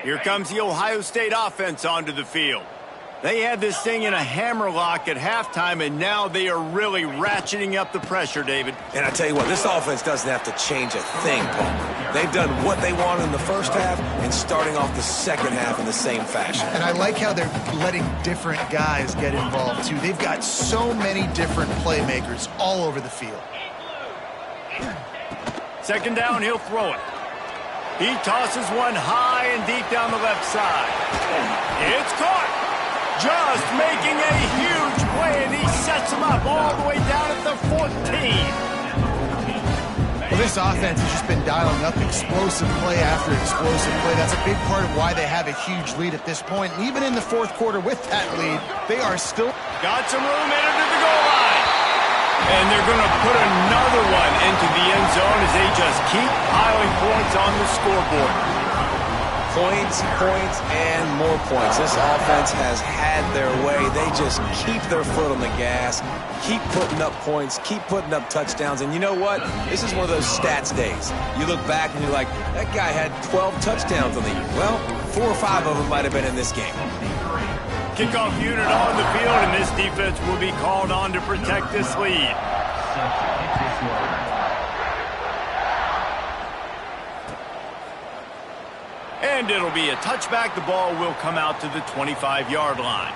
Here comes the Ohio State offense onto the field. They had this thing in a hammerlock at halftime, and now they are really ratcheting up the pressure, David. And I tell you what, this offense doesn't have to change a thing, Paul. They've done what they wanted in the first half and starting off the second half in the same fashion. And I like how they're letting different guys get involved, too. They've got so many different playmakers all over the field. Second down, he'll throw it. He tosses one high and deep down the left side. It's caught. Just making a huge play, and he sets him up all the way down at the 14. Well, this offense has just been dialing up explosive play after explosive play. That's a big part of why they have a huge lead at this point. And even in the fourth quarter with that lead, they are still... Got some room in it to the goal line. And they're going to put another one into the end zone as they just keep piling points on the scoreboard. Points, and more points. This offense has had their way. They just keep their foot on the gas, keep putting up points, keep putting up touchdowns. And you know what? This is one of those stats days. You look back and you're like, that guy had 12 touchdowns on the year. Well, 4 or 5 of them might have been in this game. Kickoff unit on the field, and this defense will be called on to protect this lead. And it'll be a touchback. The ball will come out to the 25-yard line.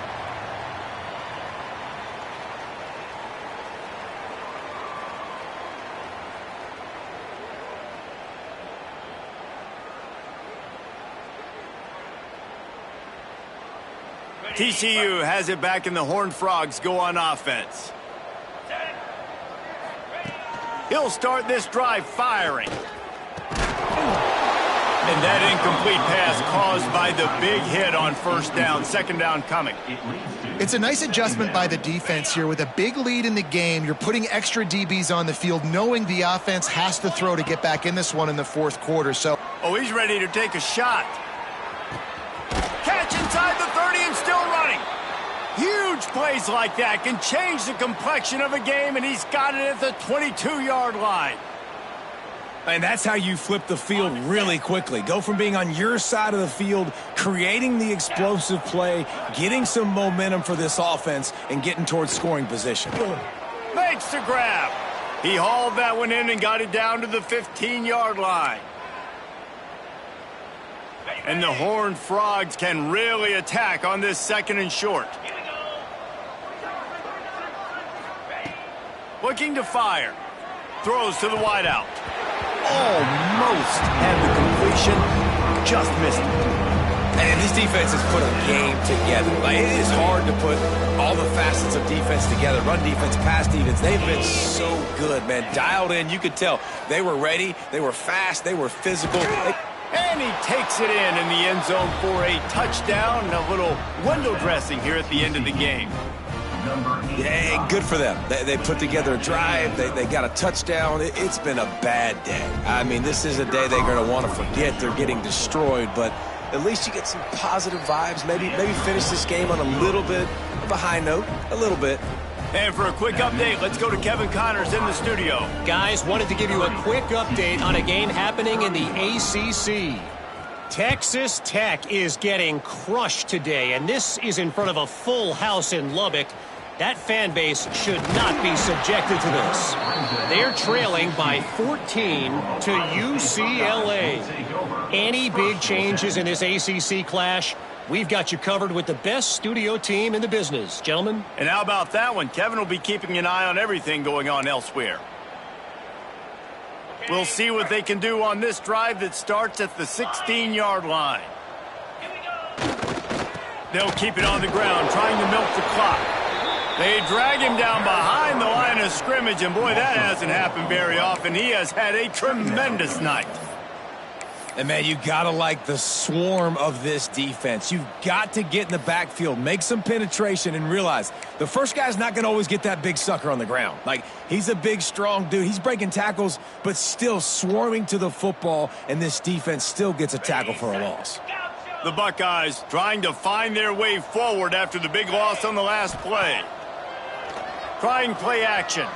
TCU has it back, and the Horned Frogs go on offense. He'll start this drive firing. And that incomplete pass caused by the big hit on first down. Second down coming. It's a nice adjustment by the defense here. With a big lead in the game, you're putting extra DBs on the field, knowing the offense has to throw to get back in this one in the fourth quarter. So, he's ready to take a shot. Catch inside the 30 and still running. Huge plays like that can change the complexion of a game, and he's got it at the 22-yard line. And that's how you flip the field really quickly. Go from being on your side of the field, creating the explosive play, getting some momentum for this offense, and getting towards scoring position. Makes the grab. He hauled that one in and got it down to the 15-yard line. And the Horned Frogs can really attack on this second and short. Looking to fire. Throws to the wideout. Almost had the completion, just missed it. And this defense has put a game together. Like, it is hard to put all the facets of defense together. Run defense, pass defense. They've been so good, man. Dialed in, you could tell. They were ready, they were fast, they were physical. And he takes it in the end zone for a touchdown and a little window dressing here at the end of the game. Yeah, good for them. They put together a drive. They got a touchdown. It's been a bad day. I mean, this is a day they're going to want to forget. They're getting destroyed, but at least you get some positive vibes. Maybe finish this game on a little bit of a high note, a little bit. And for a quick update, let's go to Kevin Connors in the studio. Guys, wanted to give you a quick update on a game happening in the ACC. Texas Tech is getting crushed today, and this is in front of a full house in Lubbock. That fan base should not be subjected to this. They're trailing by 14 to UCLA. Any big changes in this ACC clash? We've got you covered with the best studio team in the business, gentlemen. And how about that one? Kevin will be keeping an eye on everything going on elsewhere. We'll see what they can do on this drive that starts at the 16-yard line. They'll keep it on the ground, trying to milk the clock. They drag him down behind the line of scrimmage, and boy, that hasn't happened very often. He has had a tremendous night. And, man, you got to like the swarm of this defense. You've got to get in the backfield, make some penetration, and realize the first guy's not going to always get that big sucker on the ground. Like, he's a big, strong dude. He's breaking tackles, but still swarming to the football, and this defense still gets a tackle for a loss. The Buckeyes trying to find their way forward after the big loss on the last play. Trying play action.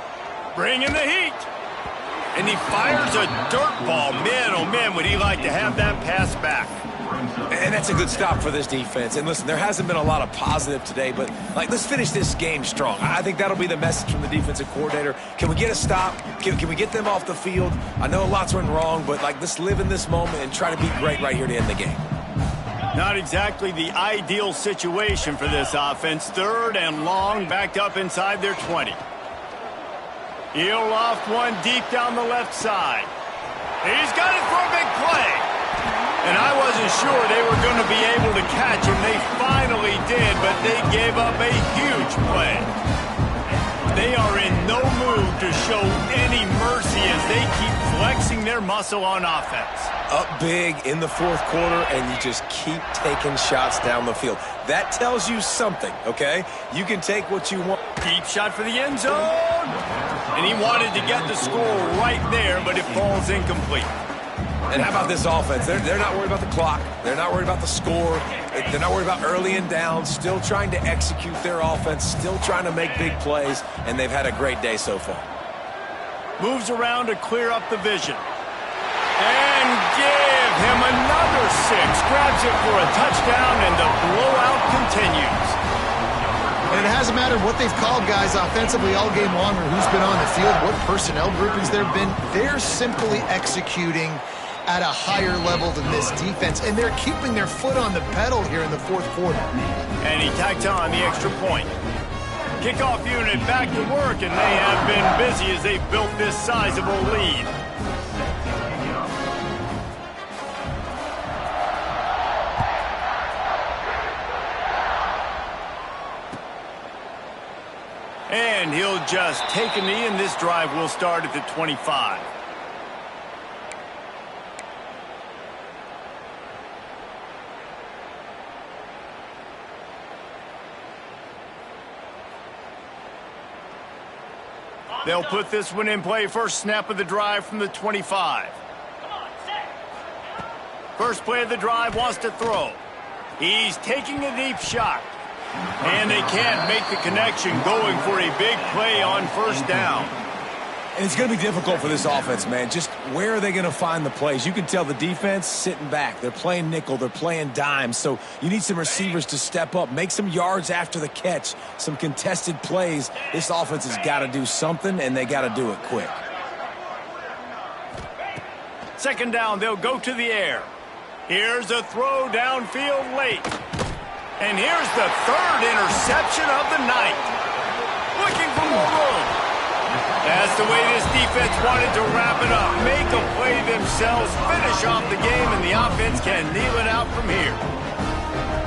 Bring in the heat. And he fires a dirt ball. Man, oh man, would he like to have that pass back. And that's a good stop for this defense. And listen, there hasn't been a lot of positive today, but let's finish this game strong. I think that'll be the message from the defensive coordinator. Can we get a stop? Can we get them off the field? I know lots went wrong, but let's live in this moment and try to be great right here to end the game. Not exactly the ideal situation for this offense. 3rd and long, backed up inside their 20. He'll loft one deep down the left side. He's got it for a big play. And I wasn't sure they were going to be able to catch him. They finally did, but they gave up a huge play. They are in no mood to show any mercy as they keep flexing their muscle on offense. Up big in the 4th quarter, and you just keep taking shots down the field. That tells you something, okay? You can take what you want. Deep shot for the end zone. And he wanted to get the score right there, but it falls incomplete. And how about this offense? They're not worried about the clock. They're not worried about the score. They're not worried about early and down. Still trying to execute their offense. Still trying to make big plays. And they've had a great day so far. Moves around to clear up the vision. And give him another 6. Grabs it for a touchdown, and the blowout continues. And it hasn't mattered what they've called guys offensively all game long or who's been on the field, what personnel groupings there have been. They're simply executing at a higher level than this defense, and they're keeping their foot on the pedal here in the 4th quarter. And he tacked on the extra point. Kickoff unit back to work, and they have been busy as they've built this sizable lead. And he'll just take a knee, and this drive will start at the 25. They'll put this one in play. First snap of the drive from the 25. First play of the drive, wants to throw. He's taking a deep shot. And they can't make the connection, going for a big play on first down. And it's going to be difficult for this offense, man. Just where are they going to find the plays? You can tell the defense sitting back. They're playing nickel. They're playing dime. So you need some receivers to step up, make some yards after the catch, some contested plays. This offense has got to do something, and they got to do it quick. 2nd down, they'll go to the air. Here's a throw downfield late. And here's the 3rd interception of the night. Looking for more room. That's the way this defense wanted to wrap it up. Make a play themselves, finish off the game, and the offense can kneel it out from here.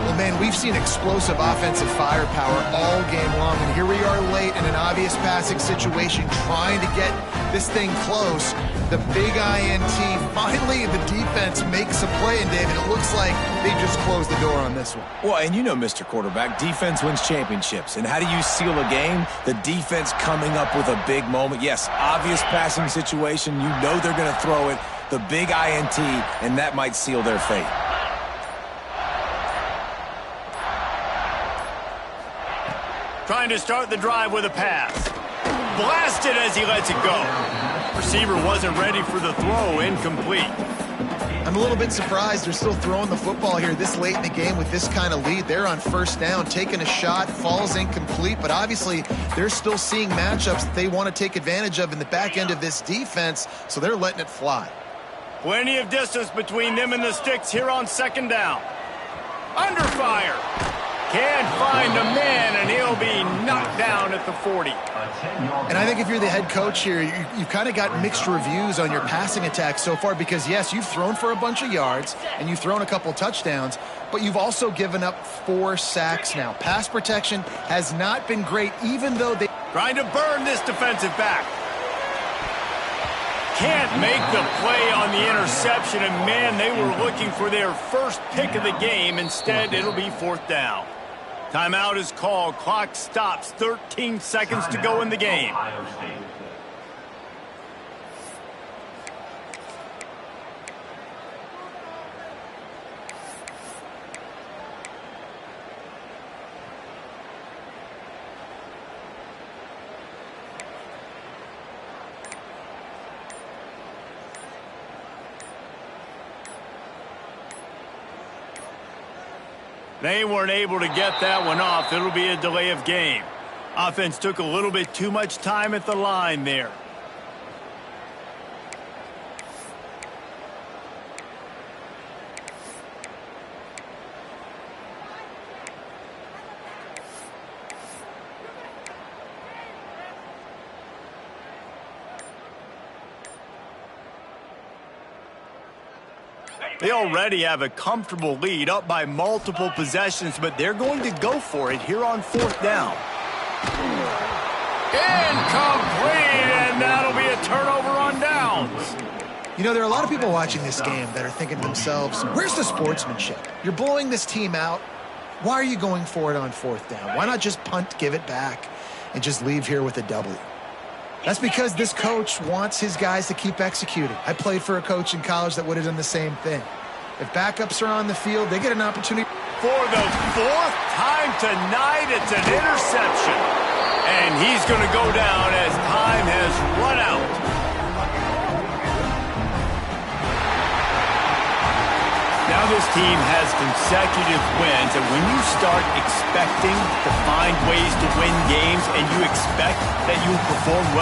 Well, man, we've seen explosive offensive firepower all game long, and here we are late in an obvious passing situation trying to get this thing close. The big INT, finally the defense makes a play, and David, it looks like they just closed the door on this one. Well, and you know, Mr. Quarterback, defense wins championships. And how do you seal a game? The defense coming up with a big moment. Yes, obvious passing situation. You know they're going to throw it. The big INT, and that might seal their fate. Trying to start the drive with a pass. Blasted as he lets it go. Receiver wasn't ready for the throw, incomplete. I'm a little bit surprised they're still throwing the football here this late in the game with this kind of lead. They're on first down, taking a shot, falls incomplete, but obviously they're still seeing matchups that they want to take advantage of in the back end of this defense, so they're letting it fly. Plenty of distance between them and the sticks here on 2nd down. Under fire. Can't find a man, and he'll be knocked down at the 40. And I think if you're the head coach here, you've kind of got mixed reviews on your passing attack so far because, yes, you've thrown for a bunch of yards and you've thrown a couple touchdowns, but you've also given up 4 sacks now. Pass protection has not been great, even though they... Trying to burn this defensive back. Can't make the play on the interception, and, man, they were looking for their first pick of the game. Instead, it'll be 4th down. Timeout is called. Clock stops. 13 seconds to go in the game. They weren't able to get that one off. It'll be a delay of game. Offense took a little bit too much time at the line there. They already have a comfortable lead, up by multiple possessions, but they're going to go for it here on 4th down. Incomplete, and that'll be a turnover on downs. You know, there are a lot of people watching this game that are thinking to themselves, where's the sportsmanship? You're blowing this team out. Why are you going for it on 4th down? Why not just punt, give it back, and just leave here with a W? That's because this coach wants his guys to keep executing. I played for a coach in college that would have done the same thing. If backups are on the field, they get an opportunity. For the 4th time tonight, it's an interception. And he's going to go down as time has run out. Now this team has consecutive wins, and when you start expecting to find ways to win games and you expect that you perform well,